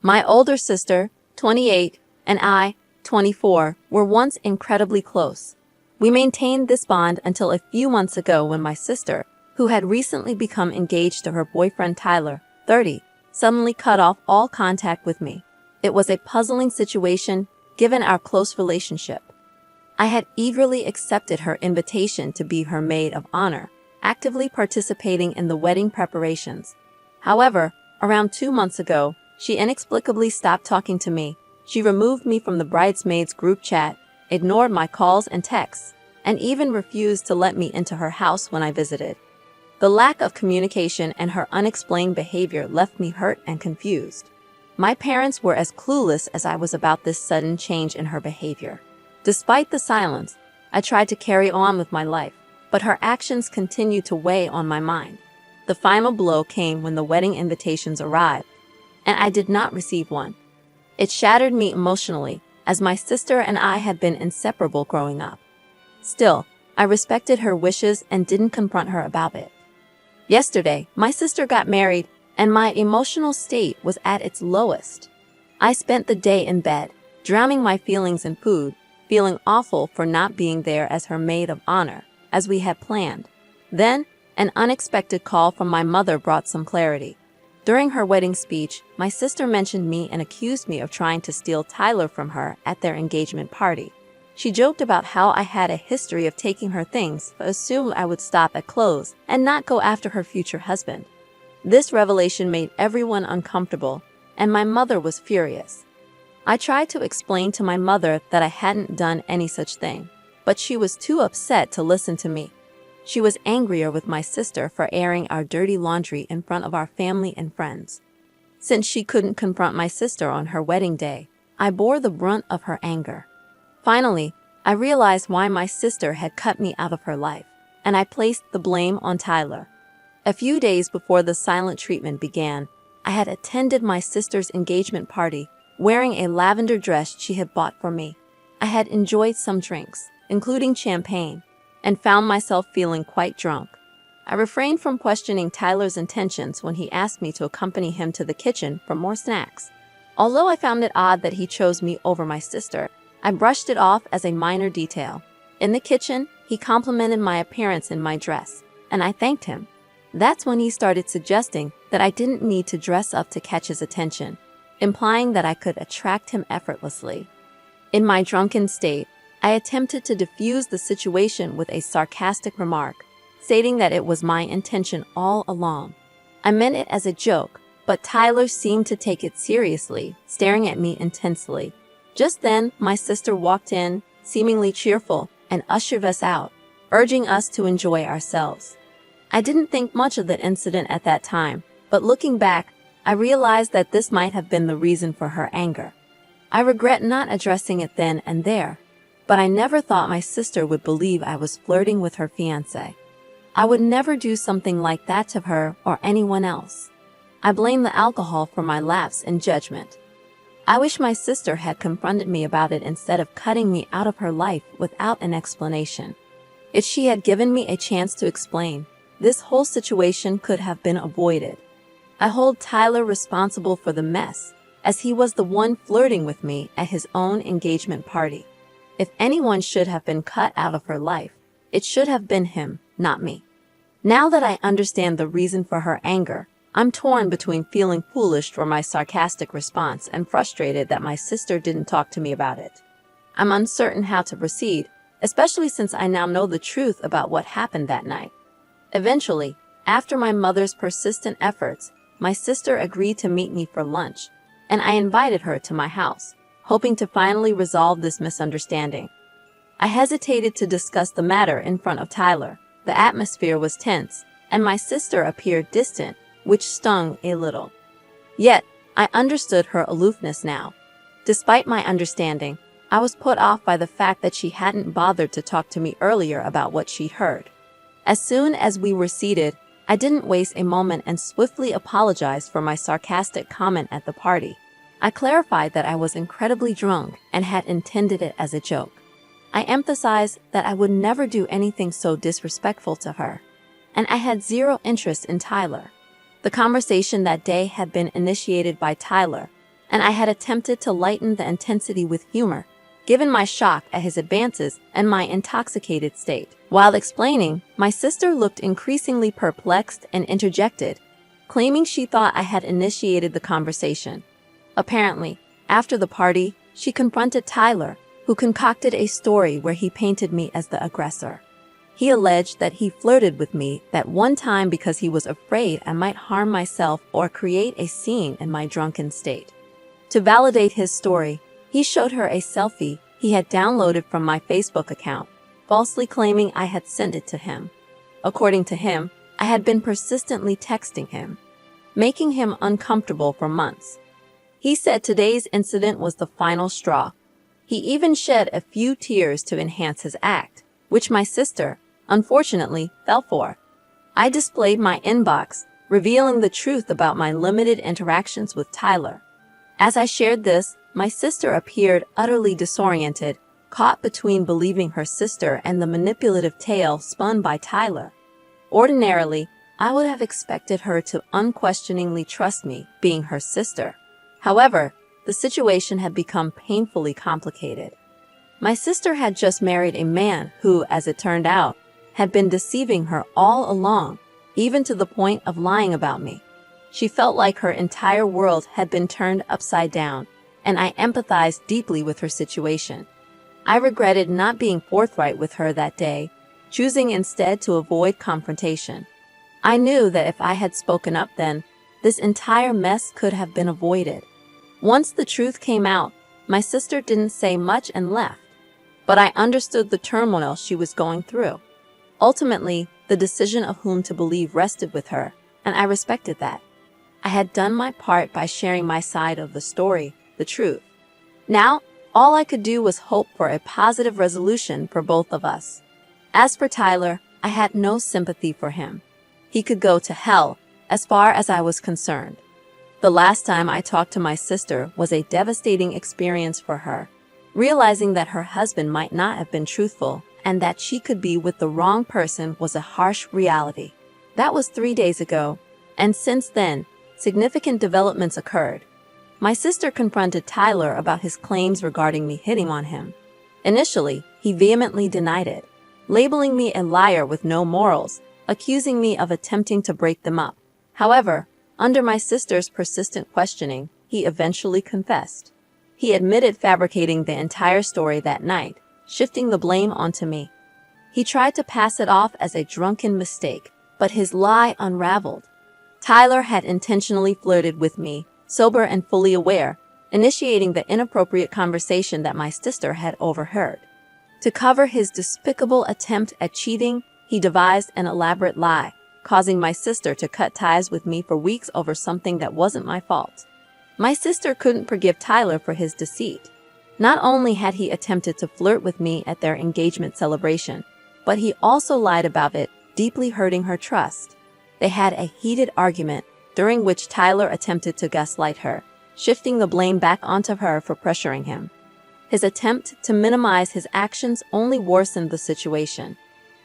My older sister, 28, and I, 24, were once incredibly close. We maintained this bond until a few months ago when my sister, who had recently become engaged to her boyfriend Tyler, 30, suddenly cut off all contact with me. It was a puzzling situation given our close relationship. I had eagerly accepted her invitation to be her maid of honor, actively participating in the wedding preparations. However, around 2 months ago, she inexplicably stopped talking to me. She removed me from the bridesmaids group chat, ignored my calls and texts, and even refused to let me into her house when I visited. The lack of communication and her unexplained behavior left me hurt and confused. My parents were as clueless as I was about this sudden change in her behavior. Despite the silence, I tried to carry on with my life, but her actions continued to weigh on my mind. The final blow came when the wedding invitations arrived, and I did not receive one. It shattered me emotionally, as my sister and I had been inseparable growing up. Still, I respected her wishes and didn't confront her about it. Yesterday, my sister got married, and my emotional state was at its lowest. I spent the day in bed, drowning my feelings in food, feeling awful for not being there as her maid of honor, as we had planned. Then, an unexpected call from my mother brought some clarity. During her wedding speech, my sister mentioned me and accused me of trying to steal Tyler from her at their engagement party. She joked about how I had a history of taking her things, but assumed I would stop at clothes and not go after her future husband. This revelation made everyone uncomfortable, and my mother was furious. I tried to explain to my mother that I hadn't done any such thing, but she was too upset to listen to me. She was angrier with my sister for airing our dirty laundry in front of our family and friends. Since she couldn't confront my sister on her wedding day, I bore the brunt of her anger. Finally, I realized why my sister had cut me out of her life, and I placed the blame on Tyler. A few days before the silent treatment began, I had attended my sister's engagement party, wearing a lavender dress she had bought for me. I had enjoyed some drinks, including champagne, and found myself feeling quite drunk. I refrained from questioning Tyler's intentions when he asked me to accompany him to the kitchen for more snacks. Although I found it odd that he chose me over my sister, I brushed it off as a minor detail. In the kitchen, he complimented my appearance in my dress, and I thanked him. That's when he started suggesting that I didn't need to dress up to catch his attention, implying that I could attract him effortlessly. In my drunken state, I attempted to diffuse the situation with a sarcastic remark, stating that it was my intention all along. I meant it as a joke, but Tyler seemed to take it seriously, staring at me intensely. Just then, my sister walked in, seemingly cheerful, and ushered us out, urging us to enjoy ourselves. I didn't think much of the incident at that time, but looking back, I realized that this might have been the reason for her anger. I regret not addressing it then and there, but I never thought my sister would believe I was flirting with her fiancé. I would never do something like that to her or anyone else. I blame the alcohol for my lapse in judgment. I wish my sister had confronted me about it instead of cutting me out of her life without an explanation. If she had given me a chance to explain, this whole situation could have been avoided. I hold Tyler responsible for the mess, as he was the one flirting with me at his own engagement party. If anyone should have been cut out of her life, it should have been him, not me. Now that I understand the reason for her anger, I'm torn between feeling foolish for my sarcastic response and frustrated that my sister didn't talk to me about it. I'm uncertain how to proceed, especially since I now know the truth about what happened that night. Eventually, after my mother's persistent efforts, my sister agreed to meet me for lunch, and I invited her to my house, hoping to finally resolve this misunderstanding. I hesitated to discuss the matter in front of Tyler. The atmosphere was tense, and my sister appeared distant, which stung a little. Yet, I understood her aloofness now. Despite my understanding, I was put off by the fact that she hadn't bothered to talk to me earlier about what she'd heard. As soon as we were seated, I didn't waste a moment and swiftly apologized for my sarcastic comment at the party. I clarified that I was incredibly drunk and had intended it as a joke. I emphasized that I would never do anything so disrespectful to her, and I had zero interest in Tyler. The conversation that day had been initiated by Tyler, and I had attempted to lighten the intensity with humor, given my shock at his advances and my intoxicated state. While explaining, my sister looked increasingly perplexed and interjected, claiming she thought I had initiated the conversation. Apparently, after the party, she confronted Tyler, who concocted a story where he painted me as the aggressor. He alleged that he flirted with me that one time because he was afraid I might harm myself or create a scene in my drunken state. To validate his story, he showed her a selfie he had downloaded from my Facebook account, falsely claiming I had sent it to him. According to him, I had been persistently texting him, making him uncomfortable for months. He said today's incident was the final straw. He even shed a few tears to enhance his act, which my sister, unfortunately, fell for. I displayed my inbox, revealing the truth about my limited interactions with Tyler. As I shared this, my sister appeared utterly disoriented, caught between believing her sister and the manipulative tale spun by Tyler. Ordinarily, I would have expected her to unquestioningly trust me, being her sister. However, the situation had become painfully complicated. My sister had just married a man who, as it turned out, had been deceiving her all along, even to the point of lying about me. She felt like her entire world had been turned upside down, and I empathized deeply with her situation. I regretted not being forthright with her that day, choosing instead to avoid confrontation. I knew that if I had spoken up then, this entire mess could have been avoided. Once the truth came out, my sister didn't say much and left, but I understood the turmoil she was going through. Ultimately, the decision of whom to believe rested with her, and I respected that. I had done my part by sharing my side of the story, the truth. Now, all I could do was hope for a positive resolution for both of us. As for Tyler, I had no sympathy for him. He could go to hell, as far as I was concerned. The last time I talked to my sister was a devastating experience for her, realizing that her husband might not have been truthful and that she could be with the wrong person was a harsh reality. That was 3 days ago, and since then, significant developments occurred. My sister confronted Tyler about his claims regarding me hitting on him. Initially, he vehemently denied it, labeling me a liar with no morals, accusing me of attempting to break them up. However, under my sister's persistent questioning, he eventually confessed. He admitted fabricating the entire story that night, shifting the blame onto me. He tried to pass it off as a drunken mistake, but his lie unraveled. Tyler had intentionally flirted with me, sober and fully aware, initiating the inappropriate conversation that my sister had overheard. To cover his despicable attempt at cheating, he devised an elaborate lie, causing my sister to cut ties with me for weeks over something that wasn't my fault. My sister couldn't forgive Tyler for his deceit. Not only had he attempted to flirt with me at their engagement celebration, but he also lied about it, deeply hurting her trust. They had a heated argument, during which Tyler attempted to gaslight her, shifting the blame back onto her for pressuring him. His attempt to minimize his actions only worsened the situation.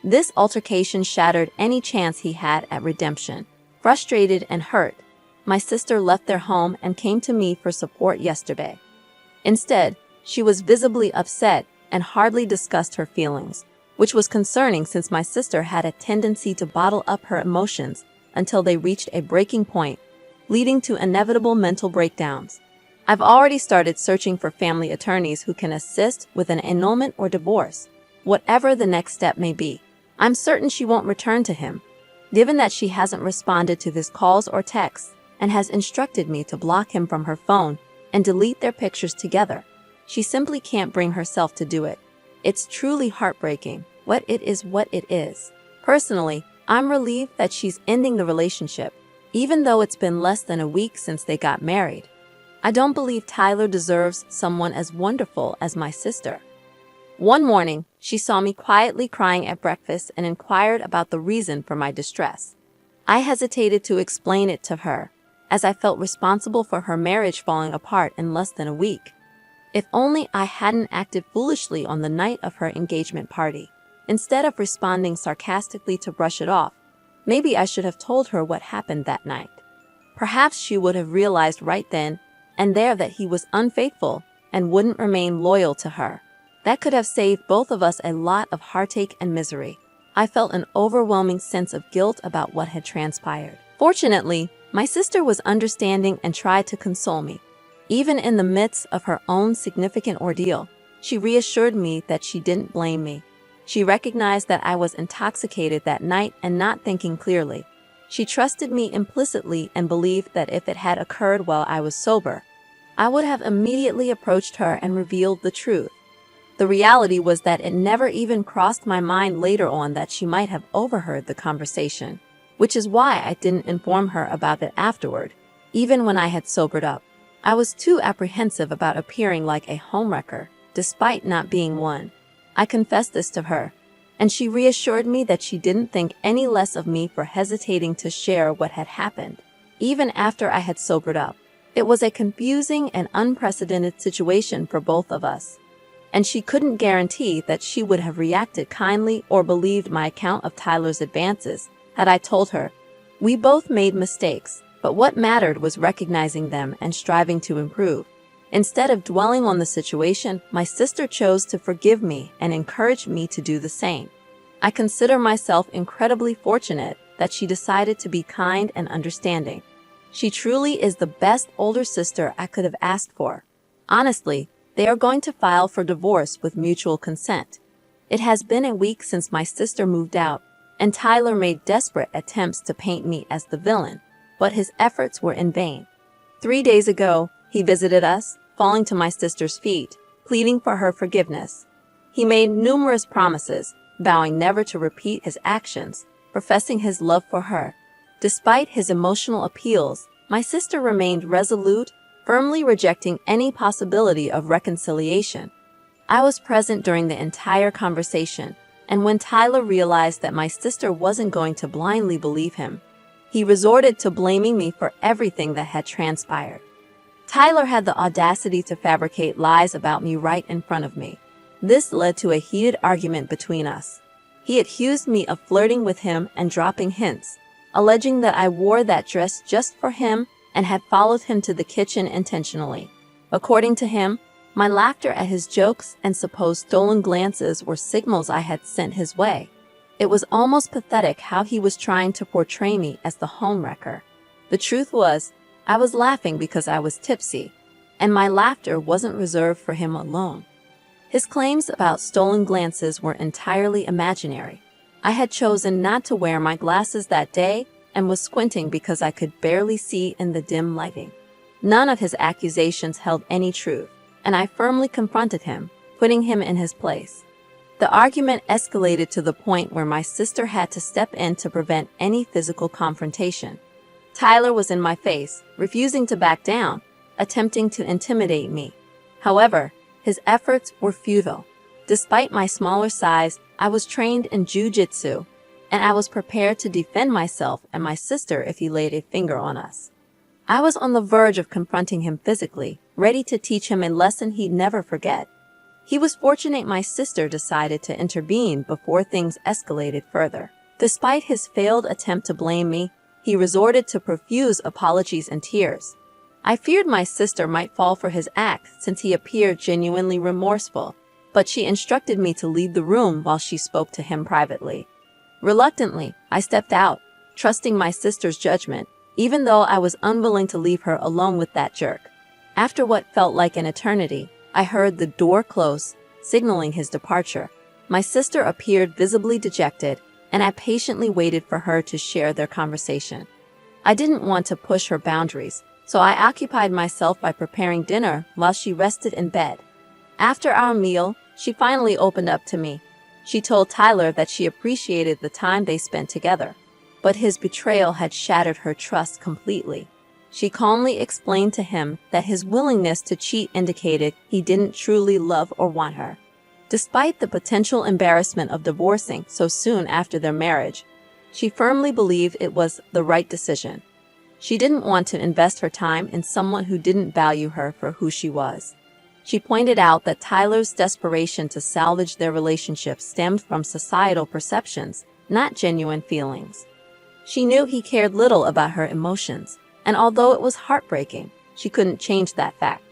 This altercation shattered any chance he had at redemption. Frustrated and hurt, my sister left their home and came to me for support yesterday. Instead, she was visibly upset and hardly discussed her feelings, which was concerning since my sister had a tendency to bottle up her emotions until they reached a breaking point, leading to inevitable mental breakdowns. I've already started searching for family attorneys who can assist with an annulment or divorce, whatever the next step may be. I'm certain she won't return to him, given that she hasn't responded to his calls or texts and has instructed me to block him from her phone and delete their pictures together. She simply can't bring herself to do it. It's truly heartbreaking, what it is. Personally, I'm relieved that she's ending the relationship, even though it's been less than a week since they got married. I don't believe Tyler deserves someone as wonderful as my sister. One morning, she saw me quietly crying at breakfast and inquired about the reason for my distress. I hesitated to explain it to her, as I felt responsible for her marriage falling apart in less than a week. If only I hadn't acted foolishly on the night of her engagement party. Instead of responding sarcastically to brush it off, maybe I should have told her what happened that night. Perhaps she would have realized right then and there that he was unfaithful and wouldn't remain loyal to her. That could have saved both of us a lot of heartache and misery. I felt an overwhelming sense of guilt about what had transpired. Fortunately, my sister was understanding and tried to console me. Even in the midst of her own significant ordeal, she reassured me that she didn't blame me. She recognized that I was intoxicated that night and not thinking clearly. She trusted me implicitly and believed that if it had occurred while I was sober, I would have immediately approached her and revealed the truth. The reality was that it never even crossed my mind later on that she might have overheard the conversation, which is why I didn't inform her about it afterward, even when I had sobered up. I was too apprehensive about appearing like a homewrecker, despite not being one. I confessed this to her, and she reassured me that she didn't think any less of me for hesitating to share what had happened, even after I had sobered up. It was a confusing and unprecedented situation for both of us, and she couldn't guarantee that she would have reacted kindly or believed my account of Tyler's advances had I told her. We both made mistakes, but what mattered was recognizing them and striving to improve. Instead of dwelling on the situation, my sister chose to forgive me and encourage me to do the same. I consider myself incredibly fortunate that she decided to be kind and understanding. She truly is the best older sister I could have asked for. Honestly, they are going to file for divorce with mutual consent. It has been a week since my sister moved out, and Tyler made desperate attempts to paint me as the villain, but his efforts were in vain. 3 days ago, he visited us, falling to my sister's feet, pleading for her forgiveness. He made numerous promises, vowing never to repeat his actions, professing his love for her. Despite his emotional appeals, my sister remained resolute, firmly rejecting any possibility of reconciliation. I was present during the entire conversation, and when Tyler realized that my sister wasn't going to blindly believe him, he resorted to blaming me for everything that had transpired. Tyler had the audacity to fabricate lies about me right in front of me. This led to a heated argument between us. He accused me of flirting with him and dropping hints, alleging that I wore that dress just for him and had followed him to the kitchen intentionally. According to him, my laughter at his jokes and supposed stolen glances were signals I had sent his way. It was almost pathetic how he was trying to portray me as the homewrecker. The truth was, I was laughing because I was tipsy, and my laughter wasn't reserved for him alone. His claims about stolen glances were entirely imaginary. I had chosen not to wear my glasses that day and was squinting because I could barely see in the dim lighting. None of his accusations held any truth, and I firmly confronted him, putting him in his place. The argument escalated to the point where my sister had to step in to prevent any physical confrontation. Tyler was in my face, refusing to back down, attempting to intimidate me. However, his efforts were futile. Despite my smaller size, I was trained in jiu-jitsu, and I was prepared to defend myself and my sister if he laid a finger on us. I was on the verge of confronting him physically, ready to teach him a lesson he'd never forget. He was fortunate my sister decided to intervene before things escalated further. Despite his failed attempt to blame me, he resorted to profuse apologies and tears. I feared my sister might fall for his act since he appeared genuinely remorseful, but she instructed me to leave the room while she spoke to him privately. Reluctantly, I stepped out, trusting my sister's judgment, even though I was unwilling to leave her alone with that jerk. After what felt like an eternity, I heard the door close, signaling his departure. My sister appeared visibly dejected, and I patiently waited for her to share their conversation. I didn't want to push her boundaries, so I occupied myself by preparing dinner while she rested in bed. After our meal, she finally opened up to me. She told Tyler that she appreciated the time they spent together, but his betrayal had shattered her trust completely. She calmly explained to him that his willingness to cheat indicated he didn't truly love or want her. Despite the potential embarrassment of divorcing so soon after their marriage, she firmly believed it was the right decision. She didn't want to invest her time in someone who didn't value her for who she was. She pointed out that Tyler's desperation to salvage their relationship stemmed from societal perceptions, not genuine feelings. She knew he cared little about her emotions, and although it was heartbreaking, she couldn't change that fact.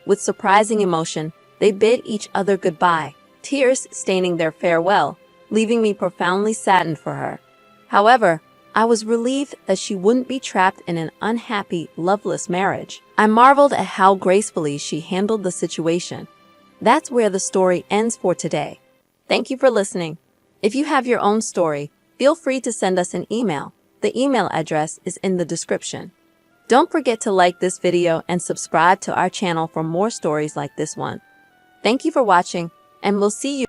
With surprising emotion, they bid each other goodbye, tears staining their farewell, leaving me profoundly saddened for her. However, I was relieved that she wouldn't be trapped in an unhappy, loveless marriage. I marveled at how gracefully she handled the situation. That's where the story ends for today. Thank you for listening. If you have your own story, feel free to send us an email. The email address is in the description. Don't forget to like this video and subscribe to our channel for more stories like this one. Thank you for watching, and we'll see you